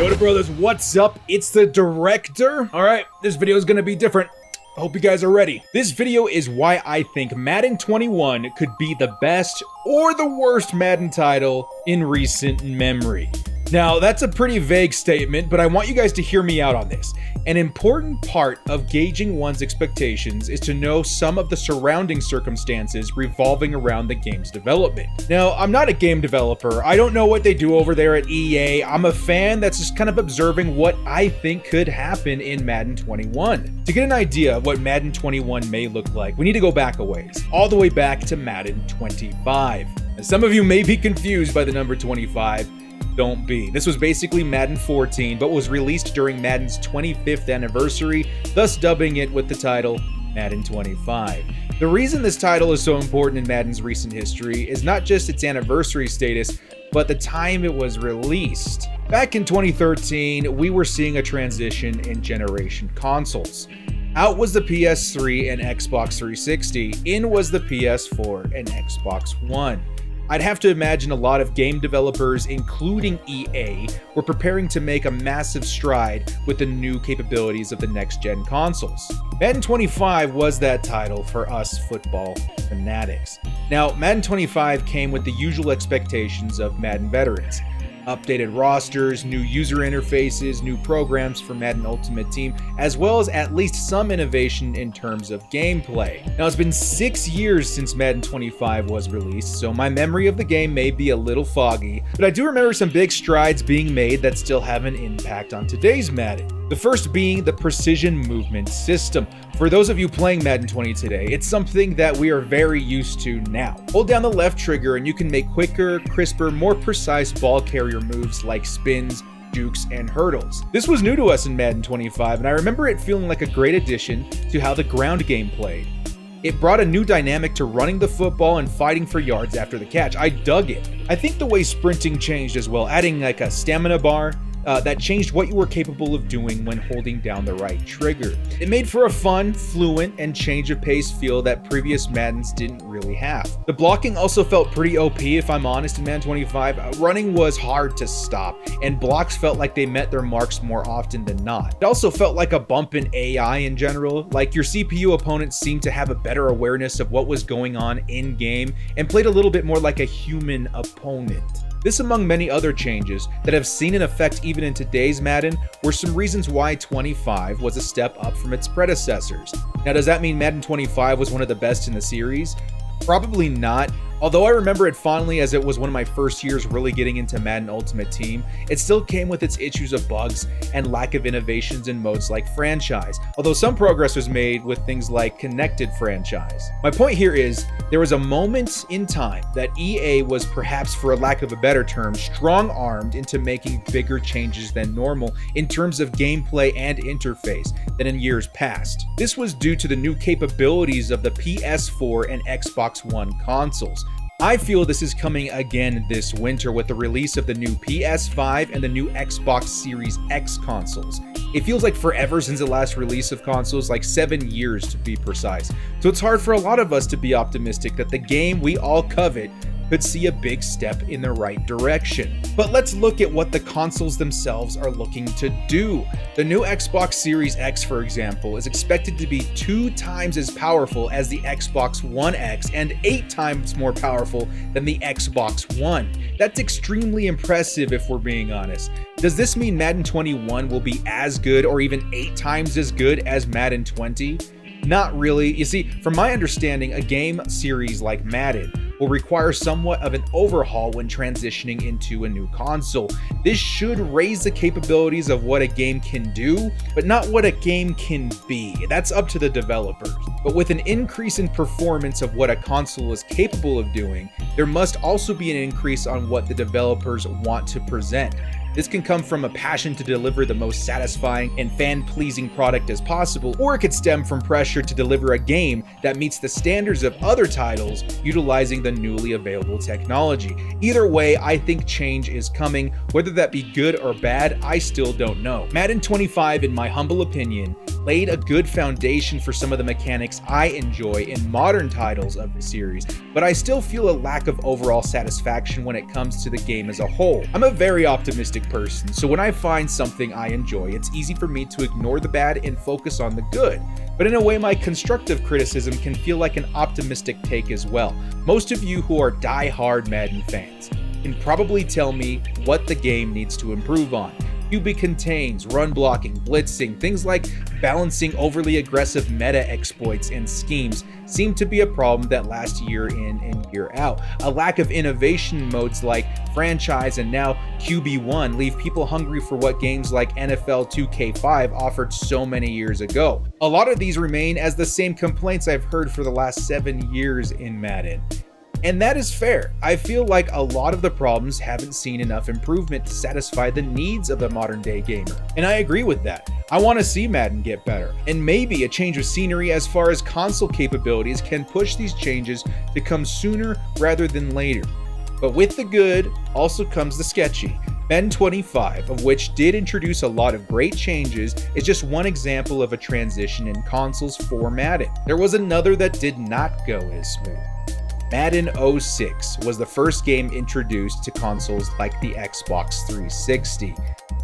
Yoda brothers, what's up? It's the director. All right, this video is gonna be different. I hope you guys are ready. This video is why I think Madden 21 could be the best or the worst Madden title in recent memory. Now, that's a pretty vague statement, but I want you guys to hear me out on this. An important part of gauging one's expectations is to know some of the surrounding circumstances revolving around the game's development. Now, I'm not a game developer. I don't know what they do over there at EA. I'm a fan that's just kind of observing what I think could happen in Madden 21. To get an idea of what Madden 21 may look like, we need to go back a ways, all the way back to Madden 25. Now, some of you may be confused by the number 25. Don't be. This was basically Madden 14, but was released during Madden's 25th anniversary, thus dubbing it with the title Madden 25. The reason this title is so important in Madden's recent history is not just its anniversary status, but the time it was released. Back in 2013, we were seeing a transition in generation consoles. Out was the PS3 and Xbox 360, in was the PS4 and Xbox One. I'd have to imagine a lot of game developers, including EA, were preparing to make a massive stride with the new capabilities of the next-gen consoles. Madden 25 was that title for us football fanatics. Now, Madden 25 came with the usual expectations of Madden veterans. Updated rosters, new user interfaces, new programs for Madden Ultimate Team, as well as at least some innovation in terms of gameplay. Now, it's been 6 years since Madden 25 was released, so my memory of the game may be a little foggy, but I do remember some big strides being made that still have an impact on today's Madden. The first being the precision movement system. For those of you playing Madden 20 today, it's something that we are very used to now. Hold down the left trigger and you can make quicker, crisper, more precise ball carrier moves like spins, jukes, and hurdles. This was new to us in Madden 25, and I remember it feeling like a great addition to how the ground game played. It brought a new dynamic to running the football and fighting for yards after the catch. I dug it. I think the way sprinting changed as well, adding like a stamina bar, that changed what you were capable of doing when holding down the right trigger. It made for a fun, fluent, and change of pace feel that previous Maddens didn't really have. The blocking also felt pretty OP, if I'm honest, in Madden 25. Running was hard to stop, and blocks felt like they met their marks more often than not. It also felt like a bump in AI in general, like your CPU opponents seemed to have a better awareness of what was going on in-game, and played a little bit more like a human opponent. This, among many other changes that have seen an effect even in today's Madden, were some reasons why 25 was a step up from its predecessors. Now, does that mean Madden 25 was one of the best in the series? Probably not. Although I remember it fondly as it was one of my first years really getting into Madden Ultimate Team, it still came with its issues of bugs and lack of innovations in modes like Franchise, although some progress was made with things like Connected Franchise. My point here is, there was a moment in time that EA was, perhaps for a lack of a better term, strong-armed into making bigger changes than normal in terms of gameplay and interface than in years past. This was due to the new capabilities of the PS4 and Xbox One consoles. I feel this is coming again this winter with the release of the new PS5 and the new Xbox Series X consoles. It feels like forever since the last release of consoles, like 7 years to be precise. So it's hard for a lot of us to be optimistic that the game we all covet could see a big step in the right direction. But let's look at what the consoles themselves are looking to do. The new Xbox Series X, for example, is expected to be 2 times as powerful as the Xbox One X and 8 times more powerful than the Xbox One. That's extremely impressive if we're being honest. Does this mean Madden 21 will be as good or even 8 times as good as Madden 20? Not really. You see, from my understanding, a game series like Madden will require somewhat of an overhaul when transitioning into a new console. This should raise the capabilities of what a game can do, but not what a game can be. That's up to the developers. But with an increase in performance of what a console is capable of doing, there must also be an increase on what the developers want to present. This can come from a passion to deliver the most satisfying and fan-pleasing product as possible, or it could stem from pressure to deliver a game that meets the standards of other titles utilizing the newly available technology. Either way, I think change is coming. Whether that be good or bad, I still don't know. Madden 25, in my humble opinion, laid a good foundation for some of the mechanics mechanics I enjoy in modern titles of the series, but I still feel a lack of overall satisfaction when it comes to the game as a whole. I'm a very optimistic person, so when I find something I enjoy, it's easy for me to ignore the bad and focus on the good. But in a way, my constructive criticism can feel like an optimistic take as well. Most of you who are die-hard Madden fans can probably tell me what the game needs to improve on. QB contains, run blocking, blitzing, things like balancing overly aggressive meta exploits and schemes seem to be a problem that last year in and year out. A lack of innovation modes like franchise and now QB1 leave people hungry for what games like NFL 2K5 offered so many years ago. A lot of these remain as the same complaints I've heard for the last 7 years in Madden. And that is fair. I feel like a lot of the problems haven't seen enough improvement to satisfy the needs of a modern day gamer. And I agree with that. I want to see Madden get better. And maybe a change of scenery as far as console capabilities can push these changes to come sooner rather than later. But with the good also comes the sketchy. Madden 25, of which did introduce a lot of great changes, is just one example of a transition in consoles for Madden. There was another that did not go as smooth. Madden 06 was the first game introduced to consoles like the Xbox 360.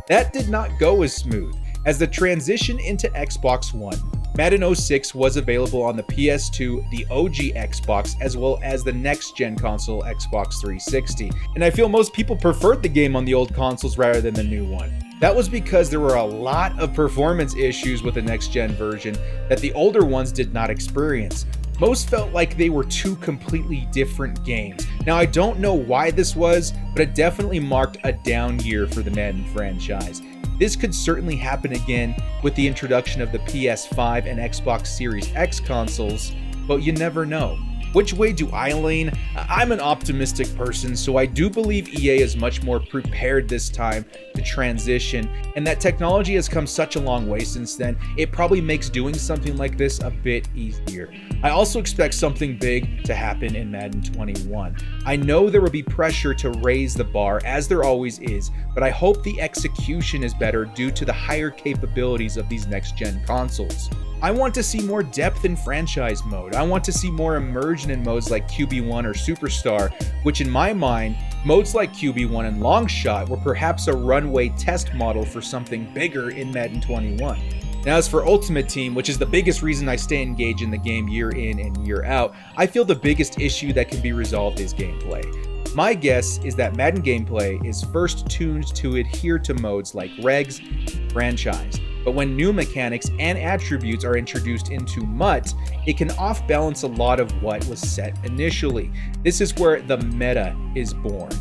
That did not go as smooth, as the transition into Xbox One. Madden 06 was available on the PS2, the OG Xbox, as well as the next-gen console Xbox 360, and I feel most people preferred the game on the old consoles rather than the new one. That was because there were a lot of performance issues with the next-gen version that the older ones did not experience. Most felt like they were two completely different games. Now, I don't know why this was, but it definitely marked a down year for the Madden franchise. This could certainly happen again with the introduction of the PS5 and Xbox Series X consoles, but you never know. Which way do I lean? I'm an optimistic person, so I do believe EA is much more prepared this time to transition, and that technology has come such a long way since then, it probably makes doing something like this a bit easier. I also expect something big to happen in Madden 21. I know there will be pressure to raise the bar, as there always is, but I hope the execution is better due to the higher capabilities of these next-gen consoles. I want to see more depth in franchise mode. I want to see more immersion in modes like QB1 or Superstar, which in my mind, modes like QB1 and Longshot were perhaps a runway test model for something bigger in Madden 21. Now, as for Ultimate Team, which is the biggest reason I stay engaged in the game year in and year out, I feel the biggest issue that can be resolved is gameplay. My guess is that Madden gameplay is first tuned to adhere to modes like regs, franchise. But when new mechanics and attributes are introduced into MUT, it can off-balance a lot of what was set initially. This is where the meta is born.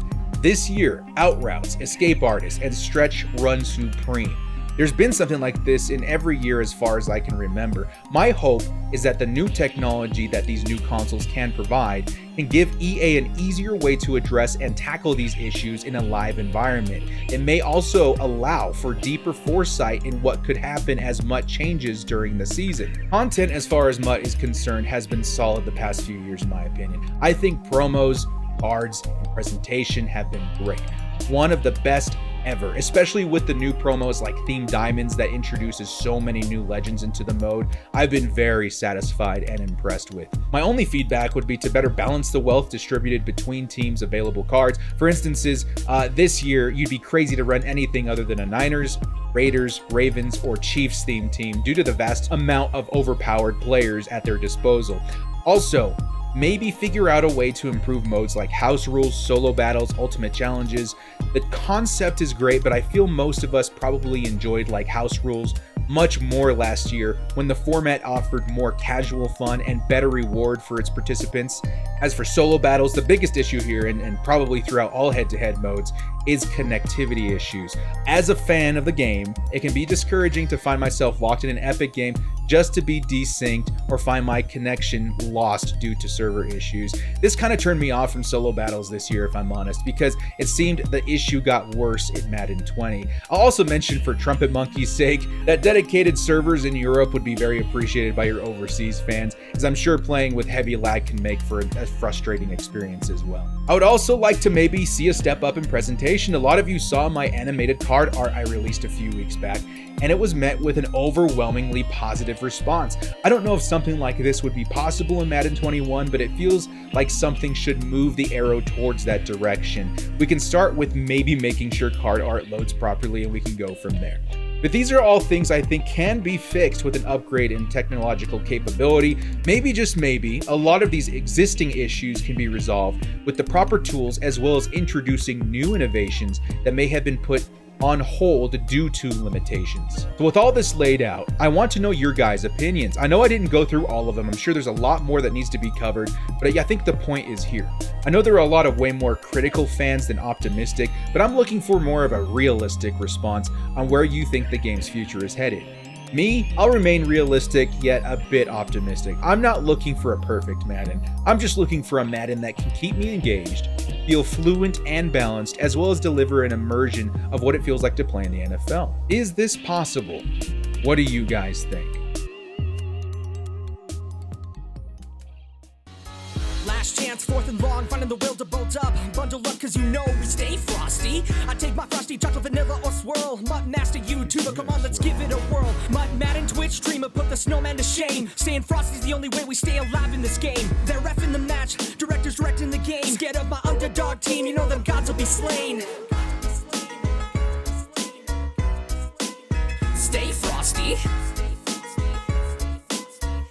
This year, out routes, escape artists, and stretch run supreme. There's been something like this in every year as far as I can remember. My hope is that the new technology that these new consoles can provide can give EA an easier way to address and tackle these issues in a live environment. It may also allow for deeper foresight in what could happen as MUT changes during the season. Content as far as MUT is concerned has been solid the past few years in my opinion. I think promos, cards, and presentation have been great. One of the best ever, especially with the new promos like Theme Diamonds that introduces so many new legends into the mode. I've been very satisfied and impressed with. My only feedback would be to better balance the wealth distributed between teams' available cards. For instances, this year, you'd be crazy to run anything other than a Niners, Raiders, Ravens, or Chiefs themed team due to the vast amount of overpowered players at their disposal. Also, maybe figure out a way to improve modes like house rules, solo battles, ultimate challenges. The concept is great, but I feel most of us probably enjoyed like house rules much more last year when the format offered more casual fun and better reward for its participants. As for solo battles, the biggest issue here, and probably throughout all head-to-head modes, is connectivity issues. As a fan of the game, it can be discouraging to find myself locked in an epic game just to be desynced or find my connection lost due to server issues. This kind of turned me off from solo battles this year, if I'm honest, because it seemed the issue got worse in Madden 20. I'll also mention, for Trumpet Monkey's sake, that dedicated servers in Europe would be very appreciated by your overseas fans, as I'm sure playing with heavy lag can make for a frustrating experience as well. I would also like to maybe see a step up in presentation. A lot of you saw my animated card art I released a few weeks back. and it was met with an overwhelmingly positive response. I don't know if something like this would be possible in Madden 21, but it feels like something should move the arrow towards that direction. We can start with maybe making sure card art loads properly, and we can go from there. But these are all things I think can be fixed with an upgrade in technological capability. Maybe, just maybe, a lot of these existing issues can be resolved with the proper tools, as well as introducing new innovations that may have been put on hold due to limitations. So with all this laid out, I want to know your guys' opinions. I know I didn't go through all of them. I'm sure there's a lot more that needs to be covered, but I think the point is here. I know there are a lot of way more critical fans than optimistic, but I'm looking for more of a realistic response on where you think the game's future is headed. Me, I'll remain realistic, yet a bit optimistic. I'm not looking for a perfect Madden. I'm just looking for a Madden that can keep me engaged, feel fluent and balanced, as well as deliver an immersion of what it feels like to play in the NFL. Is this possible? What do you guys think? Last chance, 4th and long, finding the will to bolt up. Bundle up cause you know we stay frosty. I take my frosty chocolate, vanilla or swirl. Mutt master YouTuber, come on let's give it a whirl. Mutt Madden Twitch streamer, put the snowman to shame. Staying frosty's the only way we stay alive in this game. They're reffing the match, directors directing the game. Scared of my underdog team, you know them gods will be slain. Stay frosty.